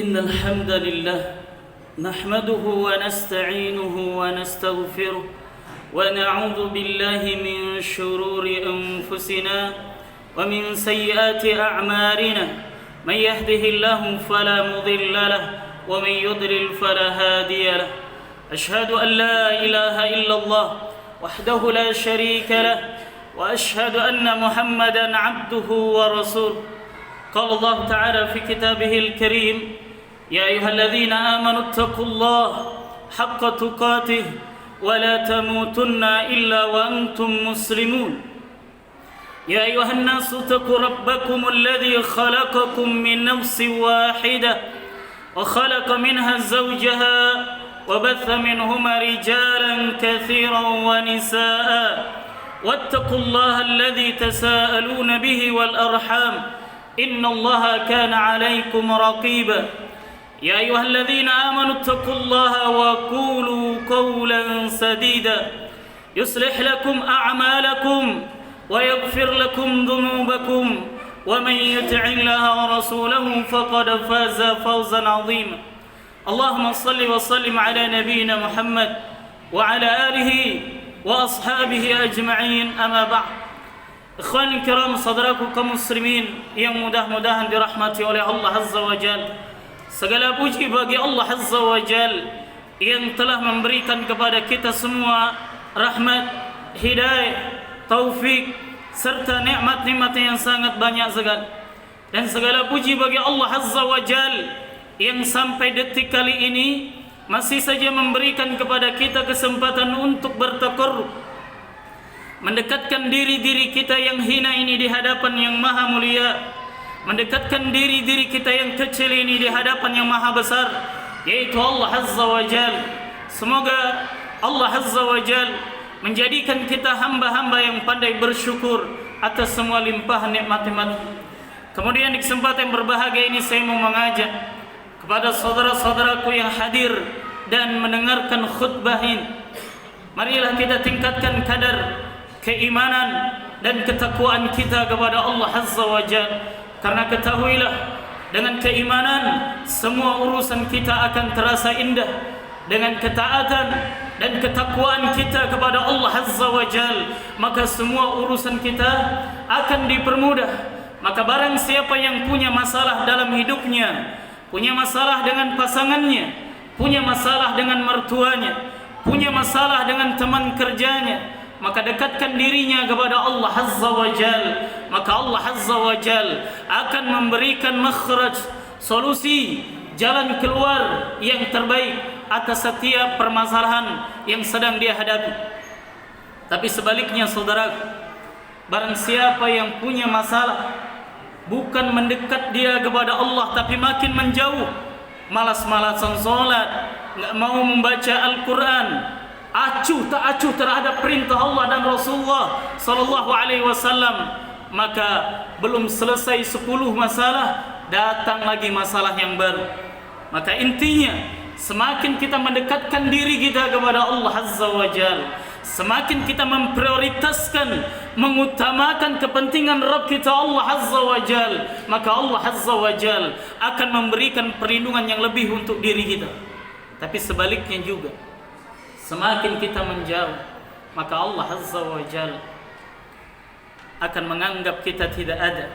إن الحمد لله نحمده ونستعينه ونستغفره ونعوذ بالله من شرور أنفسنا ومن سيئات أعمالنا من يهده الله فلا مضل له ومن يضلل فلا هادي له أشهد أن لا إله إلا الله وحده لا شريك له وأشهد أن محمدا عبده ورسوله قال الله تعالى في كتابه الكريم يا أيها الذين آمنوا اتقوا الله حق تقاته ولا تموتن إلا وأنتم مسلمون يا أيها الناس اتقوا ربكم الذي خلقكم من نفس واحدة وخلق منها زوجها وبث منهما رجالا كثيرا ونساء واتقوا الله الذي تساءلون به والأرحام إن الله كان عليكم رقيبا يا أيها الذين آمنوا اتقوا الله وقولوا قولا سديدا يصلح لكم أعمالكم ويغفر لكم ذنوبكم ومن يطع الله ورسوله فقد فاز فوزا عظيما اللهم صل وسلم على نبينا محمد وعلى آله وأصحابه أجمعين أما بعد Ikhwani kiram, saudaraku kaum muslimin yang mudah-mudahan dirahmati oleh Allah Azza wa Jal. Segala puji bagi Allah Azza wa Jal yang telah memberikan kepada kita semua rahmat, hidayah, taufik serta nikmat-nikmat yang sangat banyak sekali. Dan segala puji bagi Allah Azza wa Jal yang sampai detik kali ini masih saja memberikan kepada kita kesempatan untuk bertakarrub, mendekatkan diri-diri kita yang hina ini di hadapan yang maha mulia, mendekatkan diri-diri kita yang kecil ini di hadapan yang maha besar, yaitu Allah Azza wa Jal. Semoga Allah Azza wa Jal menjadikan kita hamba-hamba yang pandai bersyukur atas semua limpahan nikmat-nikmat. Kemudian di kesempatan yang berbahagia ini saya mau mengajak kepada saudara-saudaraku yang hadir dan mendengarkan khutbah ini, marilah kita tingkatkan kadar keimanan dan ketakwaan kita kepada Allah Azza wa Jalla. Karena ketahuilah, dengan keimanan semua urusan kita akan terasa indah. Dengan ketaatan dan ketakwaan kita kepada Allah Azza wa Jalla, maka semua urusan kita akan dipermudah. Maka barang siapa yang punya masalah dalam hidupnya, punya masalah dengan pasangannya, punya masalah dengan mertuanya, punya masalah dengan teman kerjanya, maka dekatkan dirinya kepada Allah Azza wa Jal. Maka Allah Azza wa Jal akan memberikan makhraj, solusi, jalan keluar yang terbaik atas setiap permasalahan yang sedang dia hadapi. Tapi sebaliknya saudara, barang siapa yang punya masalah, bukan mendekat dia kepada Allah tapi makin menjauh, malas-malasan sholat, enggak mau membaca Al-Quran, acuh tak acuh terhadap perintah Allah dan Rasulullah sallallahu alaihi wasallam, maka belum selesai 10 masalah, datang lagi masalah yang baru. Maka intinya, semakin kita mendekatkan diri kita kepada Allah Azza wa Jalla, semakin kita memprioritaskan, mengutamakan kepentingan Rabb kita Allah Azza wa Jalla, maka Allah Azza wa Jalla akan memberikan perlindungan yang lebih untuk diri kita. Tapi sebaliknya juga, semakin kita menjauh, maka Allah Azza wa Jalla akan menganggap kita tidak ada.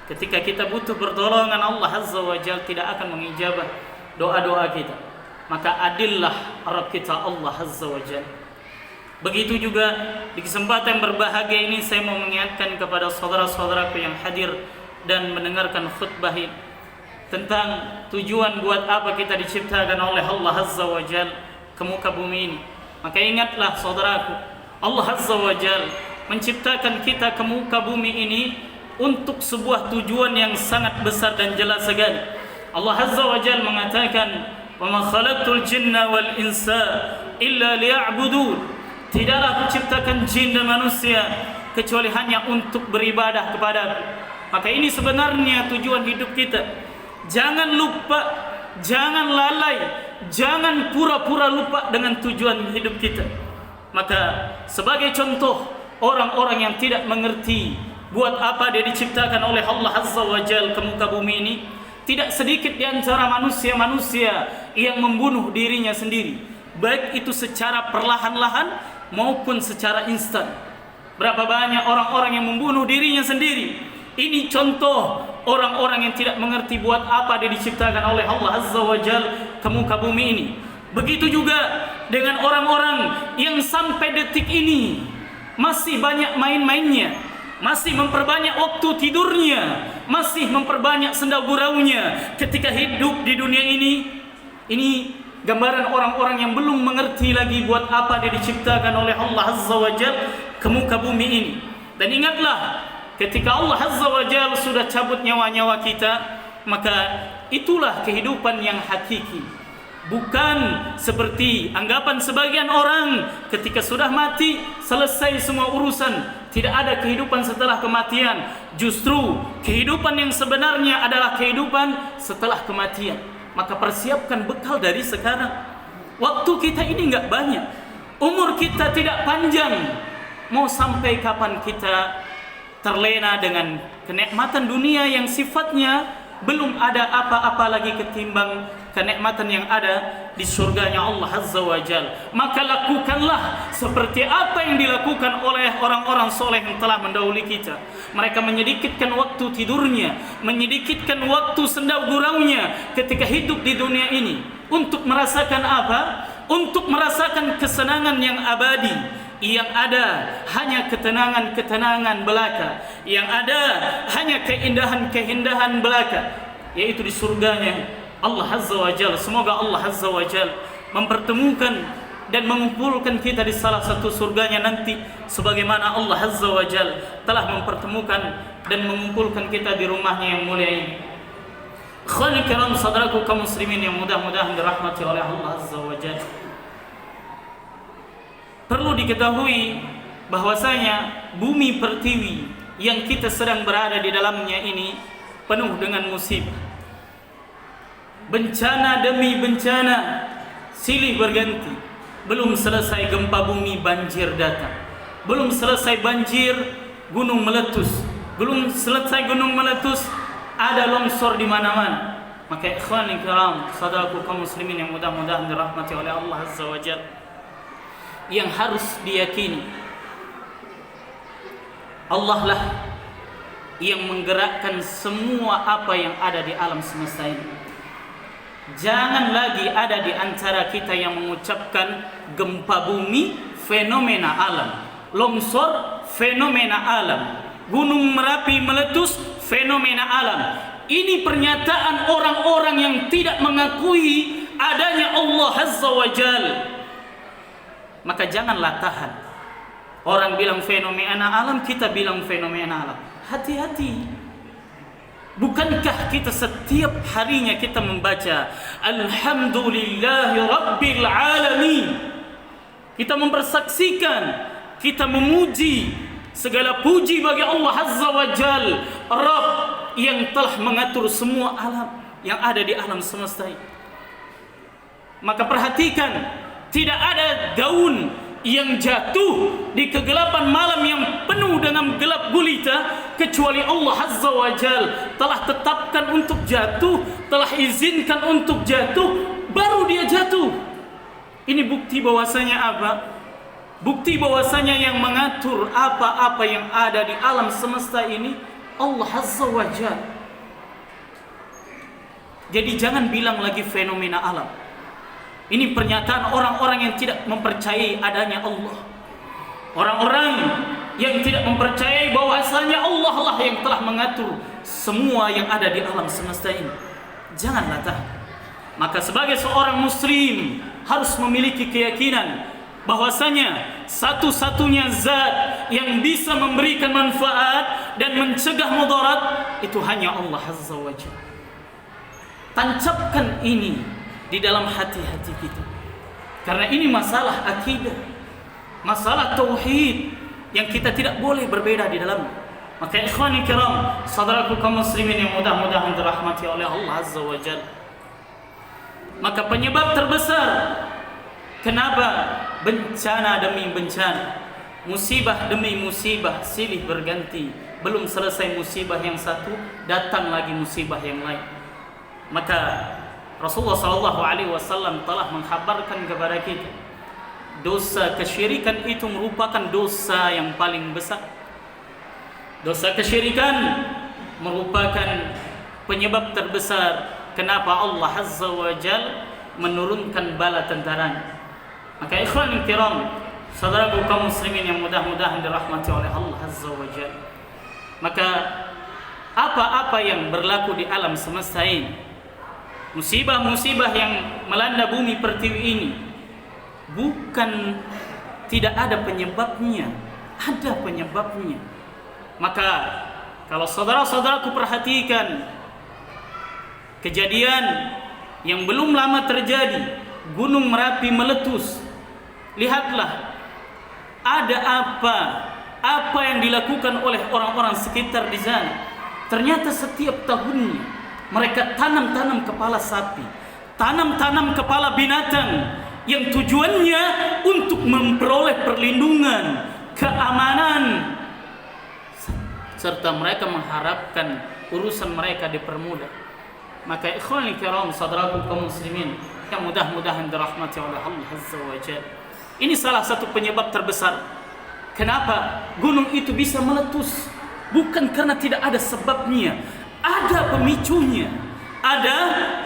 Ketika kita butuh pertolongan, Allah Azza wa Jalla tidak akan mengijabah doa-doa kita. Maka adillah Rabb kita Allah Azza wa Jalla. Begitu juga di kesempatan berbahagia ini saya mau mengingatkan kepada saudara-saudaraku yang hadir dan mendengarkan khutbah ini tentang tujuan buat apa kita diciptakan oleh Allah Azza wa Jalla ke muka bumi ini. Maka ingatlah saudaraku, Allah Azza wa Jalla menciptakan kita ke muka bumi ini untuk sebuah tujuan yang sangat besar dan jelas sekali. Allah Azza wa Jalla mengatakan, "Wa ma khalaqtul jinna wal insa illa liya'budun." Tidaklah kuciptakan jin dan manusia kecuali hanya untuk beribadah kepada-Ku. Maka ini sebenarnya tujuan hidup kita. Jangan lupa, jangan lalai, jangan pura-pura lupa dengan tujuan hidup kita. Maka sebagai contoh orang-orang yang tidak mengerti buat apa dia diciptakan oleh Allah Azza wa Jalla ke muka bumi ini, tidak sedikit di antara manusia-manusia yang membunuh dirinya sendiri, baik itu secara perlahan-lahan maupun secara instan. Berapa banyak orang-orang yang membunuh dirinya sendiri. Ini contoh orang-orang yang tidak mengerti buat apa dia diciptakan oleh Allah Azza wa Jalla ke muka bumi ini. Begitu juga dengan orang-orang yang sampai detik ini masih banyak main-mainnya, masih memperbanyak waktu tidurnya, masih memperbanyak senda guraunya ketika hidup di dunia ini. Ini gambaran orang-orang yang belum mengerti lagi buat apa dia diciptakan oleh Allah Azza wa Jalla ke muka bumi ini. Dan ingatlah, ketika Allah Azza wa Jalla sudah cabut nyawa-nyawa kita, maka itulah kehidupan yang hakiki. Bukan seperti anggapan sebagian orang, ketika sudah mati selesai semua urusan, tidak ada kehidupan setelah kematian. Justru kehidupan yang sebenarnya adalah kehidupan setelah kematian. Maka persiapkan bekal dari sekarang. Waktu kita ini enggak banyak, umur kita tidak panjang. Mau sampai kapan kita terlena dengan kenikmatan dunia yang sifatnya belum ada apa-apa lagi ketimbang kenikmatan yang ada di surganya Allah Azza wa Jalla. Maka lakukanlah seperti apa yang dilakukan oleh orang-orang soleh yang telah mendahului kita. Mereka menyedikitkan waktu tidurnya, menyedikitkan waktu senda guraunya ketika hidup di dunia ini. Untuk merasakan apa? Untuk merasakan kesenangan yang abadi. Yang ada hanya ketenangan-ketenangan belaka, yang ada hanya keindahan-keindahan belaka, yaitu di surganya Allah Azza wa Jalla. Semoga Allah Azza wa Jalla mempertemukan dan mengumpulkan kita di salah satu surganya nanti, sebagaimana Allah Azza wa Jalla telah mempertemukan dan mengumpulkan kita di rumahnya yang mulia ini. Ikhwani kiram, saudaraku kaum muslimin yang mudah-mudahan dirahmati oleh Allah Azza wa Jalla. Perlu diketahui bahwasanya bumi pertiwi yang kita sedang berada di dalamnya ini penuh dengan musibah. Bencana demi bencana silih berganti. Belum selesai gempa bumi, banjir datang. Belum selesai banjir, gunung meletus. Belum selesai gunung meletus, ada longsor di mana-mana. Maka ikhwani kiram, saudaraku kaum muslimin yang mudah-mudahan dirahmati oleh Allah Azza wa Jalla, yang harus diyakini, Allah lah yang menggerakkan semua apa yang ada di alam semesta ini. Jangan lagi ada di antara kita yang mengucapkan gempa bumi fenomena alam, longsor fenomena alam, gunung Merapi meletus fenomena alam. Ini pernyataan orang-orang yang tidak mengakui adanya Allah Azza wa Jalla. Maka janganlah tahan. Orang bilang fenomena alam, kita bilang fenomena alam. Hati-hati. Bukankah kita setiap harinya kita membaca Alhamdulillahi Rabbil Alamin. Kita mempersaksikan, kita memuji, segala puji bagi Allah Azza wa Jal, Rabb yang telah mengatur semua alam yang ada di alam semesta ini. Maka perhatikan, tidak ada daun yang jatuh di kegelapan malam yang penuh dengan gelap gulita kecuali Allah Azza wa Jal telah tetapkan untuk jatuh, telah izinkan untuk jatuh, baru dia jatuh. Ini bukti bahwasanya apa? Bukti bahwasanya yang mengatur apa-apa yang ada di alam semesta ini Allah Azza wa Jal. Jadi jangan bilang lagi fenomena alam. Ini pernyataan orang-orang yang tidak mempercayai adanya Allah. Orang-orang yang tidak mempercayai bahwasanya Allah lah yang telah mengatur semua yang ada di alam semesta ini. Janganlah tahan. Maka sebagai seorang muslim harus memiliki keyakinan bahwasanya satu-satunya zat yang bisa memberikan manfaat dan mencegah mudarat itu hanya Allah Azza wa Jalla. Tancapkan ini di dalam hati-hati kita. Karena ini masalah akidah, masalah tauhid yang kita tidak boleh berbeda di dalamnya. Maka ikhwani kiram, saudaraku kaum muslimin yang mudah-mudahan dirahmati oleh Allah Azza wa Jalla, maka penyebab terbesar kenapa bencana demi bencana, musibah demi musibah silih berganti, belum selesai musibah yang satu, datang lagi musibah yang lain. Maka Rasulullah SAW telah mengkhabarkan kepada kita, dosa kesyirikan itu merupakan dosa yang paling besar. Dosa kesyirikan merupakan penyebab terbesar kenapa Allah Azza wa Jal menurunkan bala tentaranya. Maka ikhwan kiram, saudaraku kaum muslimin yang mudah-mudahan dirahmati oleh Allah Azza wa Jal, maka apa-apa yang berlaku di alam semesta ini, musibah-musibah yang melanda bumi pertiwi ini, bukan tidak ada penyebabnya, ada penyebabnya. Maka kalau saudara-saudaraku perhatikan kejadian yang belum lama terjadi, Gunung Merapi meletus. Lihatlah ada apa yang dilakukan oleh orang-orang sekitar di sana. Ternyata setiap tahunnya mereka tanam kepala sapi, tanam kepala binatang, yang tujuannya untuk memperoleh perlindungan, keamanan, serta mereka mengharapkan urusan mereka dipermudah. Maka ikhwani kiram, saudaraku kaum muslimin yang mudah-mudahan dirahmati oleh Allah Azza wa Jalla, ini salah satu penyebab terbesar kenapa gunung itu bisa meletus. Bukan karena tidak ada sebabnya, ada pemicunya, ada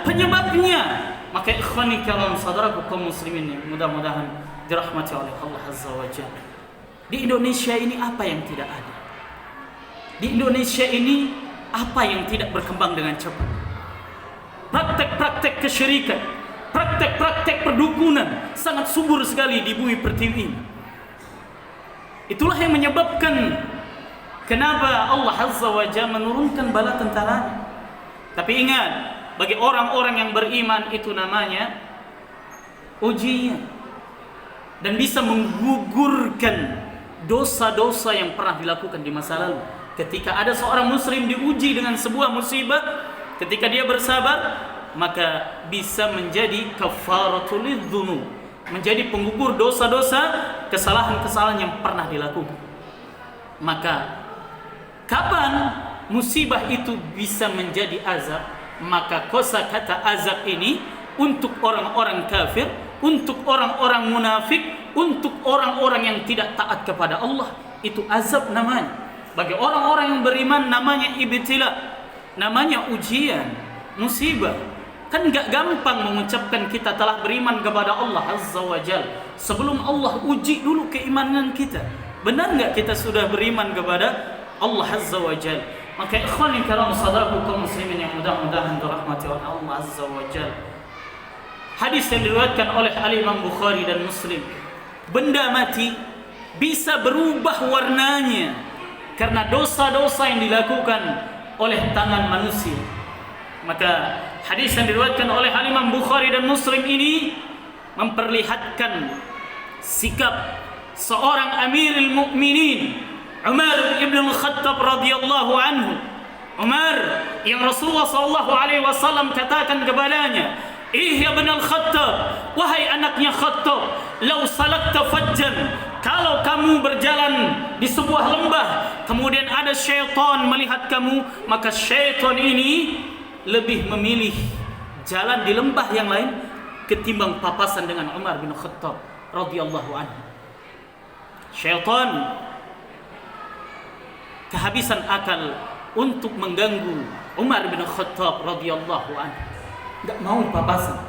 penyebabnya. Maka ikhwani kiram, saudaraku kaum muslimin yang mudah-mudahan dirahmati oleh Allah Azza wa Jalla, di Indonesia ini apa yang tidak ada? Di Indonesia ini apa yang tidak berkembang dengan cepat? Praktek-praktek kesyirikan, praktek-praktek perdukunan sangat subur sekali di bumi pertiwi ini. Itulah yang menyebabkan kenapa Allah Azza wa Jalla menurunkan bala tentaranya. Tapi ingat, bagi orang-orang yang beriman itu namanya ujian, dan bisa menggugurkan dosa-dosa yang pernah dilakukan di masa lalu. Ketika ada seorang muslim diuji dengan sebuah musibah, ketika dia bersabar, maka bisa menjadi kafaratul lidzunub, menjadi penggugur dosa-dosa, kesalahan-kesalahan yang pernah dilakukan. Maka kapan musibah itu bisa menjadi azab? Maka kosakata azab ini untuk orang-orang kafir, untuk orang-orang munafik, untuk orang-orang yang tidak taat kepada Allah, itu azab namanya. Bagi orang-orang yang beriman namanya ibtila, namanya ujian, musibah. Kan enggak gampang mengucapkan kita telah beriman kepada Allah Azza wa Jalla sebelum Allah uji dulu keimanan kita. Benar enggak kita sudah beriman kepada Allah Azza wa Jalla? Maka ikhwan karam, saudaraku kaum muslimin yang mudah-mudahan dirahmati oleh Allah Azza wa Jalla, hadis yang diriwayatkan oleh Imam Bukhari dan Muslim, benda mati bisa berubah warnanya karena dosa-dosa yang dilakukan oleh tangan manusia. Maka hadis yang diriwayatkan oleh Imam Bukhari dan Muslim ini memperlihatkan sikap seorang Amirul Mukminin Umar ibn al-Khattab radhiyallahu anhu. Umar yang Rasulullah SAW katakan kepadanya, ya ibn al-Khattab, wahai anaknya Khattab, lau salakta fajjan, kalau kamu berjalan di sebuah lembah, kemudian ada syaitan melihat kamu, maka syaitan ini lebih memilih jalan di lembah yang lain ketimbang papasan dengan Umar bin Khattab radhiyallahu anhu. Syaitan kehabisan akal untuk mengganggu Umar bin Khattab radhiyallahu anhu, enggak mau papasan.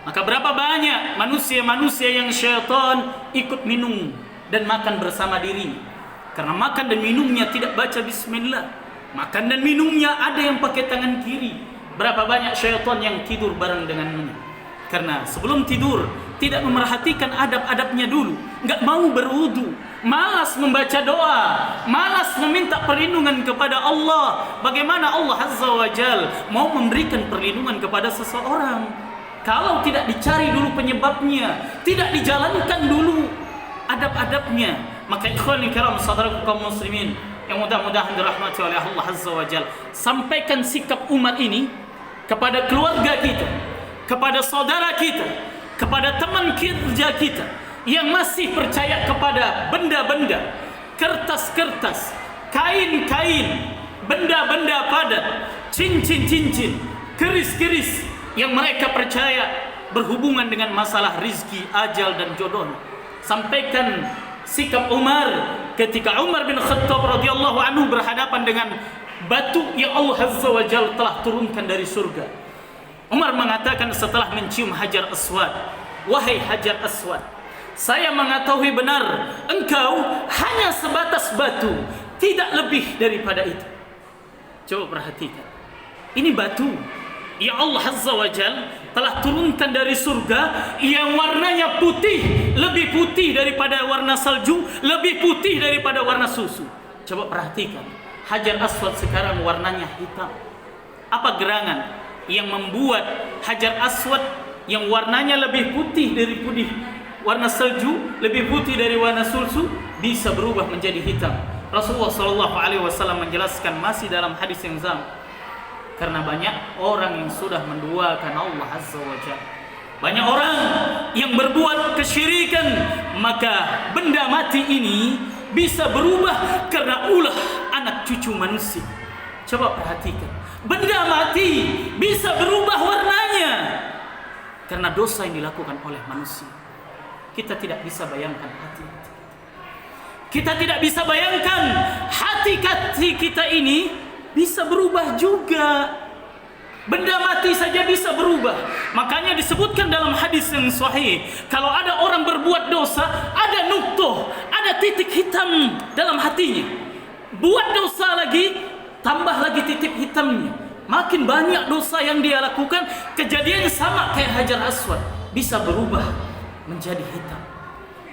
Maka berapa banyak manusia-manusia yang syaitan ikut minum dan makan bersama diri. Karena makan dan minumnya tidak baca bismillah. Makan dan minumnya ada yang pakai tangan kiri. Berapa banyak syaitan yang tidur bareng dengannya. Karena sebelum tidur tidak memerhatikan adab-adabnya dulu. Enggak mau berwudu, malas membaca doa, malas meminta perlindungan kepada Allah. Bagaimana Allah Azza wa Jal mau memberikan perlindungan kepada seseorang kalau tidak dicari dulu penyebabnya, tidak dijalankan dulu adab-adabnya, maka ikhwani kiram, saudaraku kaum muslimin yang mudah-mudahan dirahmati oleh Allah Azza wa Jalla, sampaikan sikap Umar ini kepada keluarga kita, kepada saudara kita, kepada teman kerja kita yang masih percaya kepada benda-benda, kertas-kertas, kain-kain, benda-benda padat, cincin-cincin, keris-keris yang mereka percaya berhubungan dengan masalah rizki, ajal dan jodoh. Sampaikan sikap Umar ketika Umar bin Khattab radhiyallahu anhu berhadapan dengan batu yang Allah Azza wa Jalla telah turunkan dari surga. Umar mengatakan setelah mencium Hajar Aswad, "Wahai Hajar Aswad, saya mengetahui benar engkau hanya sebatas batu, tidak lebih daripada itu." Coba perhatikan, ini batu yang Allah Azza wa Jalla telah turunkan dari surga, yang warnanya putih, lebih putih daripada warna salju, lebih putih daripada warna susu. Coba perhatikan, Hajar Aswad sekarang warnanya hitam. Apa gerangan yang membuat Hajar Aswad yang warnanya lebih putih dari putih warna salju, lebih putih dari warna susu, bisa berubah menjadi hitam? Rasulullah SAW menjelaskan masih dalam hadis yang sama. Karena banyak orang yang sudah menduakan Allah Azza wa Jalla, banyak orang yang berbuat kesyirikan, maka benda mati ini bisa berubah karena ulah anak cucu manusia. Coba perhatikan, benda mati bisa berubah warnanya karena dosa yang dilakukan oleh manusia. Kita tidak bisa bayangkan hati. Kita tidak bisa bayangkan hati kita ini bisa berubah juga. Benda mati saja bisa berubah. Makanya disebutkan dalam hadis yang sahih, kalau ada orang berbuat dosa, ada nuktoh, ada titik hitam dalam hatinya. Buat dosa lagi, tambah lagi titik hitamnya. Makin banyak dosa yang dia lakukan, kejadian sama kayak Hajar Aswad, bisa berubah menjadi hitam.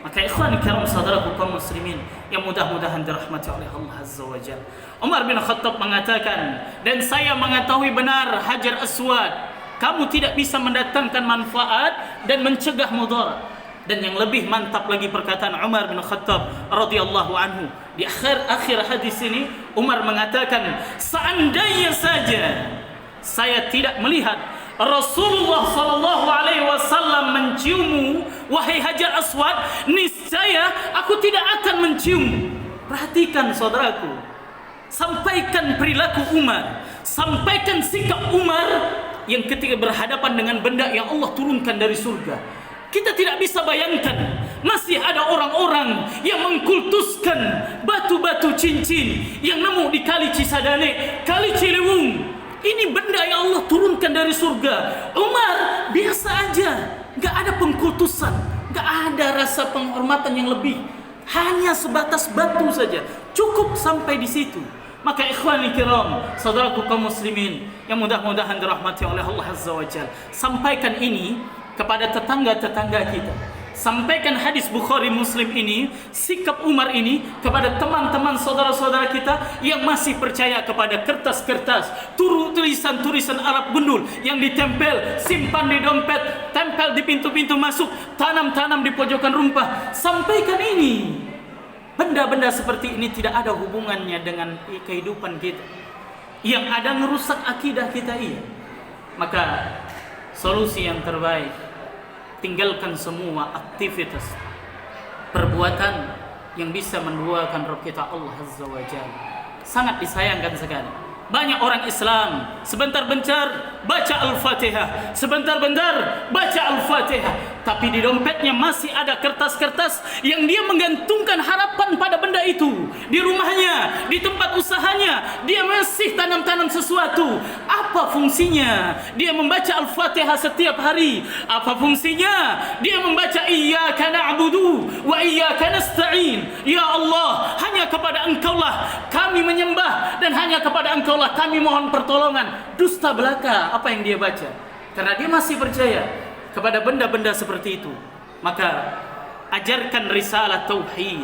Maka ikhwan kiram, saudaraku kaum muslimin yang mudah-mudahan dirahmati oleh Allah Azza wa Jalla, Umar bin Khattab mengatakan, dan saya mengetahui benar Hajar Aswad, kamu tidak bisa mendatangkan manfaat dan mencegah mudarat. Dan yang lebih mantap lagi perkataan Umar bin Khattab radhiyallahu anhu di akhir hadis ini, Umar mengatakan, seandainya saja saya tidak melihat Rasulullah sallallahu alaihi wasallam menciummu, wahai Hajar Aswad, niscaya aku tidak akan menciummu. Perhatikan saudaraku, sampaikan perilaku Umar, sampaikan sikap Umar yang ketika berhadapan dengan benda yang Allah turunkan dari surga. Kita tidak bisa bayangkan masih ada orang-orang yang mengkultuskan batu-batu cincin yang nemu di Kali Cisadane, Kali Ciliwung. Ini benda yang Allah turunkan dari surga. Umar biasa aja, gak ada pengkultusan, gak ada rasa penghormatan yang lebih, hanya sebatas batu saja, cukup sampai di situ. Maka ikhwani kiram, saudaraku kaum muslimin yang mudah-mudahan dirahmati oleh Allah Azza wa Jalla, sampaikan ini kepada tetangga-tetangga kita. Sampaikan hadis Bukhari Muslim ini, sikap Umar ini kepada teman-teman saudara-saudara kita yang masih percaya kepada kertas-kertas, tulisan-tulisan Arab gundul yang ditempel, simpan di dompet, tempel di pintu-pintu masuk, tanam-tanam di pojokan rumah. Sampaikan ini. Benda-benda seperti ini tidak ada hubungannya dengan kehidupan kita. Yang ada merusak akidah kita, iya. Maka solusi yang terbaik, tinggalkan semua aktivitas perbuatan yang bisa menduakan Rabb kita Allah Azza wa Jalla. Sangat disayangkan sekali, banyak orang Islam sebentar-bentar baca Al-Fatihah, sebentar-bentar baca Al-Fatihah, tapi di dompetnya masih ada kertas-kertas yang dia menggantungkan harapan pada benda itu. Di rumahnya, di tempat usahanya, dia masih tanam-tanam sesuatu. Apa fungsinya dia membaca Al-Fatihah setiap hari? Apa fungsinya dia membaca Iyyaka na'budu wa iyyaka nasta'in? Ya Allah, hanya kepada Engkaulah kami menyembah dan hanya kepada Engkaulah kami mohon pertolongan. Dusta belaka apa yang dia baca, karena dia masih percaya kepada benda-benda seperti itu. Maka ajarkan risalah tauhid,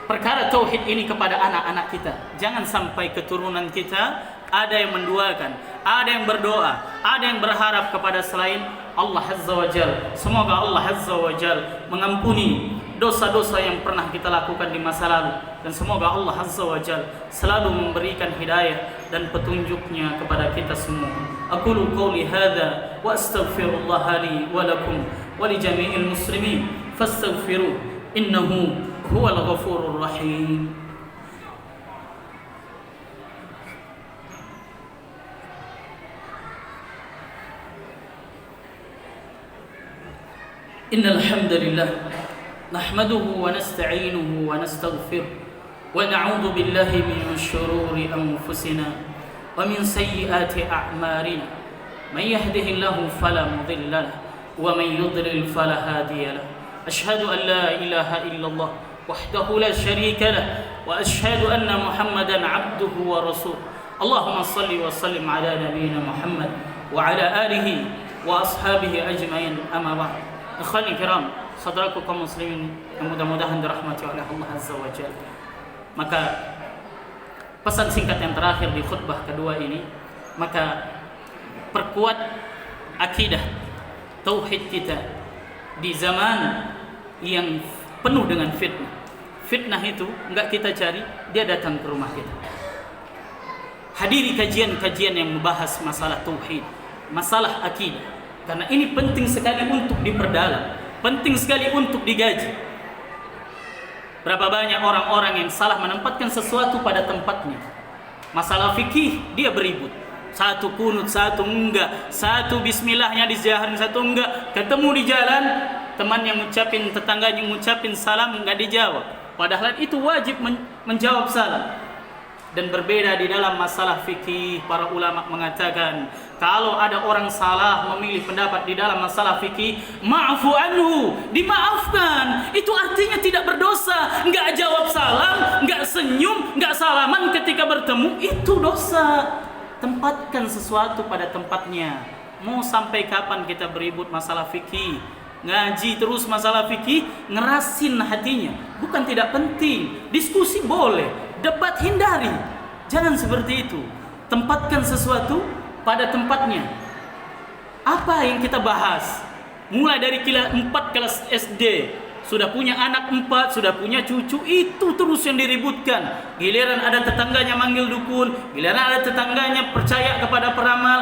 perkara tauhid ini kepada anak-anak kita. Jangan sampai keturunan kita ada yang menduakan, ada yang berdoa, ada yang berharap kepada selain Allah Azza wa Jal. Semoga Allah Azza wa Jal mengampuni dosa-dosa yang pernah kita lakukan di masa lalu, dan semoga Allah Azza wa Jal selalu memberikan hidayah dan petunjuknya kepada kita semua. Aqulu qawli hadza wa astaghfirullah li wa lakum wa li jami'il muslimin fastaghfiruh innahu huwal ghafurur rahim. Innal hamdalillah nahmaduhu wa nasta'inuhu wa nastaghfiruh wa na'udzu billahi min shururi anfusina wa min sayyiati a'malina. Man yahdihillahu fala mudilla lahu wa man yudlil fala hadiya lahu. Ashhadu an la ilaha illallah wahdahu la sharika lahu wa ashhadu anna Muhammadan 'abduhu wa rasuluh. Allahumma shalli wa sallim ala nabiyyina Muhammad wa ala alihi wa ashabihi ajma'in. Amma ba'd. Ikhwani kiram, saudaraku kaum muslimin yang mudah-mudahan dirahmati oleh Allah Azza wa Jalla. Maka pesan singkat yang terakhir di khutbah kedua ini, maka perkuat akidah tauhid kita di zaman yang penuh dengan fitnah. Fitnah itu enggak kita cari, dia datang ke rumah kita. Hadiri kajian-kajian yang membahas masalah tauhid, masalah akidah. Karena ini penting sekali untuk diperdalam, penting sekali untuk digaji. Berapa banyak orang-orang yang salah menempatkan sesuatu pada tempatnya. Masalah fikih dia beribut. Satu kunut, satu enggak, satu bismillahnya dijaharin, satu enggak. Ketemu di jalan, teman yang ngucapin, tetangganya ngucapin salam enggak dijawab. Padahal itu wajib menjawab salam. Dan berbeda di dalam masalah fikih, para ulama mengatakan kalau ada orang salah memilih pendapat di dalam masalah fikih, ma'fu anhu, dimaafkan. Itu artinya tidak berdosa. Enggak jawab salam, enggak senyum, enggak salaman ketika bertemu, itu dosa. Tempatkan sesuatu pada tempatnya. Mau sampai kapan kita beribut masalah fikih? Ngaji terus masalah fikih, ngerasin hatinya. Bukan tidak penting, diskusi boleh, debat hindari. Jangan seperti itu. Tempatkan sesuatu pada tempatnya. Apa yang kita bahas? Mulai dari kelas 4 kelas SD, sudah punya anak 4, sudah punya cucu, itu terus yang diributkan. Giliran ada tetangganya manggil dukun, giliran ada tetangganya percaya kepada peramal,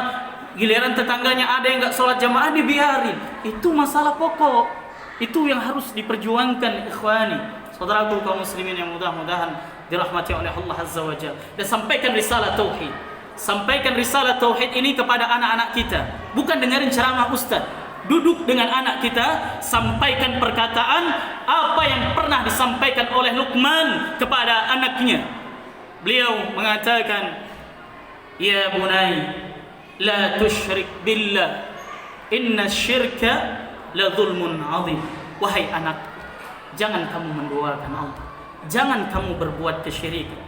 giliran tetangganya ada yang enggak sholat jamaah, dibiarin. Itu masalah pokok. Itu yang harus diperjuangkan, ikhwani. Saudaraku kaum muslimin yang mudah-mudahan dirahmati oleh Allah Azza wa Jalla. Dan sampaikan risalah tauhid. Sampaikan risalah tauhid ini kepada anak-anak kita. Bukan dengerin ceramah ustaz. Duduk dengan anak kita, sampaikan perkataan apa yang pernah disampaikan oleh Luqman kepada anaknya. Beliau mengatakan, "Ya bunai, la tusyrik billah, inna syirka la zulmun azim." Wahai anak, jangan kamu menduakan Allah, jangan kamu berbuat kesyirikan.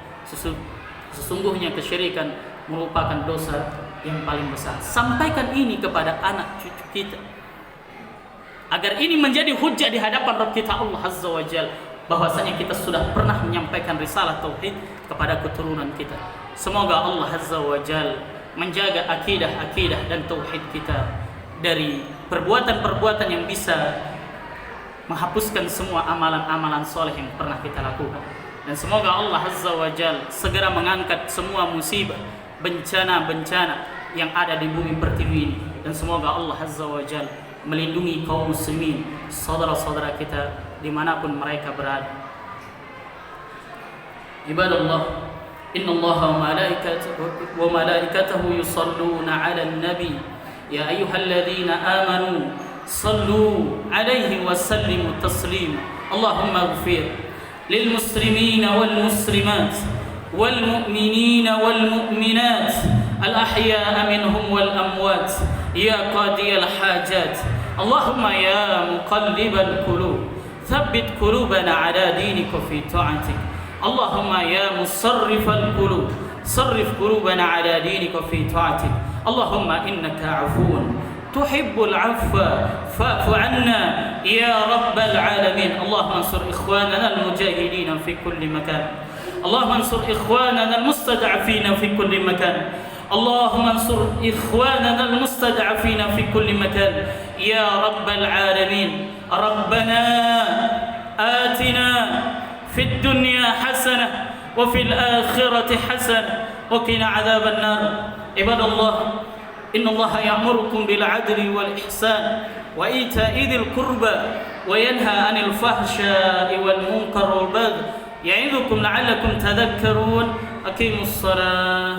Sesungguhnya kesyirikan merupakan dosa yang paling besar. Sampaikan ini kepada anak cucu kita, agar ini menjadi hujjah di hadapan Rabb kita Allah Azza wa Jalla, bahwasanya kita sudah pernah menyampaikan risalah tauhid kepada keturunan kita. Semoga Allah Azza wa Jalla menjaga akidah dan tauhid kita dari perbuatan-perbuatan yang bisa menghapuskan semua amalan-amalan soleh yang pernah kita lakukan. Dan semoga Allah Azza wa Jalla segera mengangkat semua musibah, bencana-bencana yang ada di bumi pertiwi ini. Dan semoga Allah Azza wa Jalla melindungi kaum muslimin, saudara-saudara kita dimanapun mereka berada. Ibadallah, innallaha wa malaikatahu yusalluna 'alan nabi ya ayyuhalladzina amanu sallu 'alaihi wa sallimu taslima. Allahumma ighfir lil muslimina wal muslimat wal mu'minina wal mu'minat al ahya'a minhum wal amwat ya qadiyal hajat. Allahumma ya muqallibal qulub thabbit qulubana ala dinika fi ta'atik. Allahumma ya musarrifal qulub sarrif qulubana ala dinika fi ta'atik. Allahumma innaka 'afuwun tuhibbul 'afwa fa'fu 'anna ya rabbal 'alamin. Allahumma ansur ikhwanana al-mujahidin fi kulli makan. Allahumma ansur ikhwanana al-mustad'afin fi kulli makan. اللهم انصر إخواننا المستضعفين في كل مكان يا رب العالمين. ربنا آتنا في الدنيا حسنة وفي الآخرة حسنة وقنا عذاب النار. عباد الله، إن الله يأمركم بالعدل والإحسان وإيتاء ذي القربى وينهى عن الفحشاء والمنكر والبغي يعظكم لعلكم تذكرون. أقيموا الصلاة.